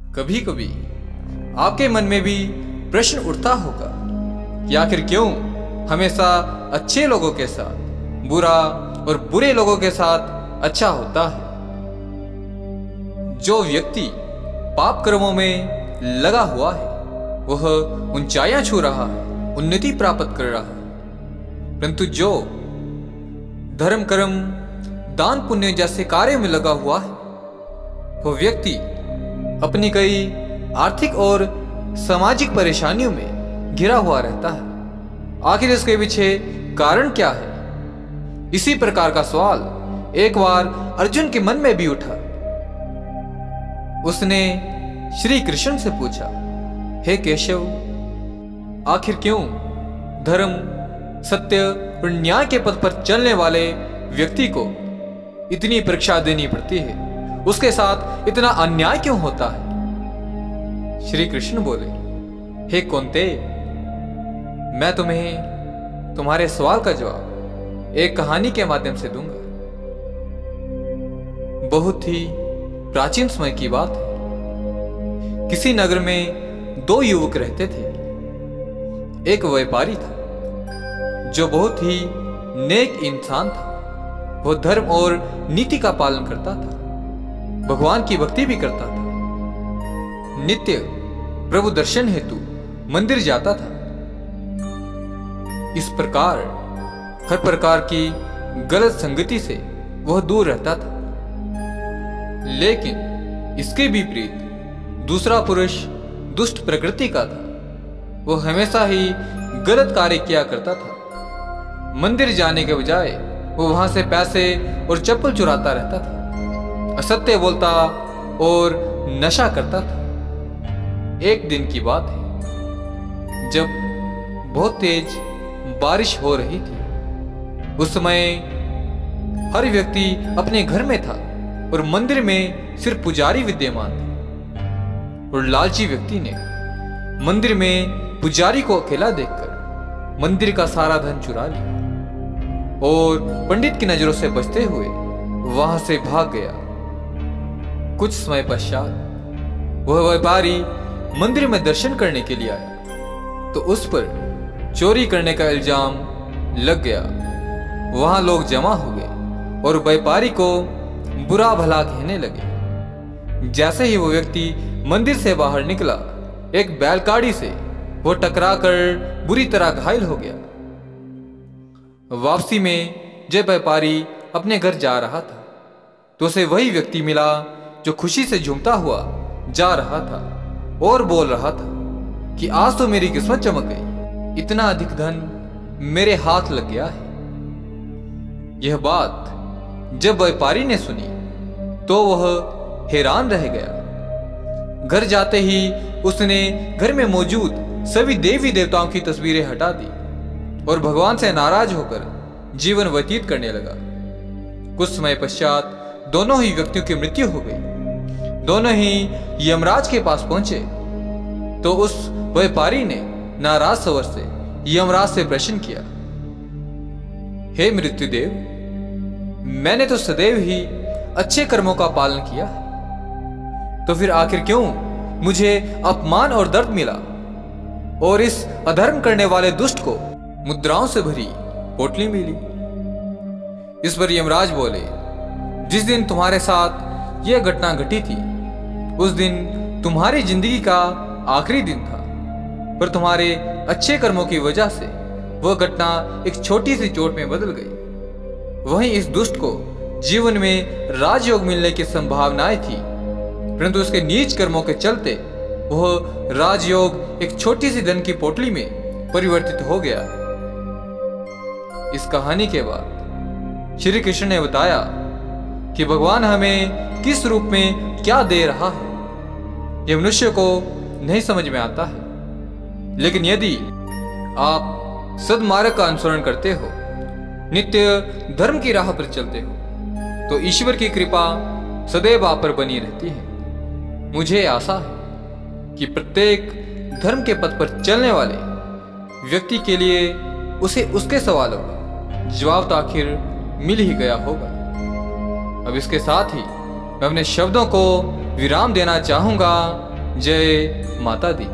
कभी कभी आपके मन में भी प्रश्न उठता होगा कि आखिर क्यों हमेशा अच्छे लोगों के साथ बुरा और बुरे लोगों के साथ अच्छा होता है। जो व्यक्ति पाप कर्मों में लगा हुआ है वह ऊंचाइयां छू रहा है, उन्नति प्राप्त कर रहा है, परंतु जो धर्म कर्म दान पुण्य जैसे कार्य में लगा हुआ है वह व्यक्ति अपनी कई आर्थिक और सामाजिक परेशानियों में घिरा हुआ रहता है। आखिर इसके पीछे कारण क्या है? इसी प्रकार का सवाल एक बार अर्जुन के मन में भी उठा। उसने श्री कृष्ण से पूछा, हे केशव, आखिर क्यों धर्म सत्य और न्याय के पथ पर चलने वाले व्यक्ति को इतनी परीक्षा देनी पड़ती है? उसके साथ इतना अन्याय क्यों होता है? श्री कृष्ण बोले, हे कुंती, मैं तुम्हें तुम्हारे सवाल का जवाब एक कहानी के माध्यम से दूंगा। बहुत ही प्राचीन समय की बात है। किसी नगर में दो युवक रहते थे। एक व्यापारी था जो बहुत ही नेक इंसान था। वह धर्म और नीति का पालन करता था, भगवान की भक्ति भी करता था, नित्य प्रभु दर्शन हेतु मंदिर जाता था। इस प्रकार हर प्रकार की गलत संगति से वह दूर रहता था। लेकिन इसके विपरीत दूसरा पुरुष दुष्ट प्रकृति का था। वह हमेशा ही गलत कार्य किया करता था। मंदिर जाने के बजाय वो वहां से पैसे और चप्पल चुराता रहता था, असत्य बोलता और नशा करता था। एक दिन की बात है जब बहुत तेज बारिश हो रही थी। उस समय हर व्यक्ति अपने घर में था और मंदिर में सिर्फ पुजारी विद्यमान थे। और लालची व्यक्ति ने मंदिर में पुजारी को अकेला देखकर मंदिर का सारा धन चुरा लिया और पंडित की नजरों से बचते हुए वहां से भाग गया। कुछ समय पश्चात वह व्यापारी मंदिर में दर्शन करने के लिए आया तो उस पर चोरी करने का इल्जाम लग गया। वहां लोग जमा हो गए और व्यापारी को बुरा भला कहने लगे। जैसे ही वो व्यक्ति मंदिर से बाहर निकला, एक बैलगाड़ी से वो टकराकर बुरी तरह घायल हो गया। वापसी में जब व्यापारी अपने घर जा रहा था तो उसे वही व्यक्ति मिला जो खुशी से झूमता हुआ जा रहा था और बोल रहा था कि आज तो मेरी किस्मत चमक गई, इतना अधिक धन मेरे हाथ लग गया है। यह बात जब व्यापारी ने सुनी तो वह हैरान रह गया। घर जाते ही उसने घर में मौजूद सभी देवी देवताओं की तस्वीरें हटा दी और भगवान से नाराज होकर जीवन व्यतीत करने लगा। कुछ समय पश्चात दोनों ही व्यक्तियों की मृत्यु हो गई। दोनों ही यमराज के पास पहुंचे तो उस व्यापारी ने नाराज स्वर से यमराज से प्रश्न किया, हे मृत्युदेव, मैंने तो सदैव ही अच्छे कर्मों का पालन किया है, तो फिर आखिर क्यों मुझे अपमान और दर्द मिला और इस अधर्म करने वाले दुष्ट को मुद्राओं से भरी पोटली मिली? इस पर यमराज बोले, जिस दिन तुम्हारे साथ यह घटना घटी थी उस दिन तुम्हारी जिंदगी का आखिरी दिन था, पर तुम्हारे अच्छे कर्मों की वजह से वह घटना एक छोटी सी चोट में बदल गई। वहीं इस दुष्ट को जीवन में राजयोग मिलने की संभावनाएं थी, परंतु उसके नीच कर्मों के चलते वह राजयोग एक छोटी सी धन की पोटली में परिवर्तित हो गया। इस कहानी के बाद श्री कृष्ण ने बताया कि भगवान हमें किस रूप में क्या दे रहा है यह मनुष्य को नहीं समझ में आता है। लेकिन यदि आप सद्मार्ग का अनुसरण करते हो, नित्य धर्म की राह पर चलते हो, तो ईश्वर की कृपा सदैव आप पर बनी रहती है। मुझे आशा है कि प्रत्येक धर्म के पथ पर चलने वाले व्यक्ति के लिए उसे उसके सवालों का जवाब तो आखिर मिल ही गया होगा। अब इसके साथ ही मैं अपने शब्दों को विराम देना चाहूंगा। जय माता दी।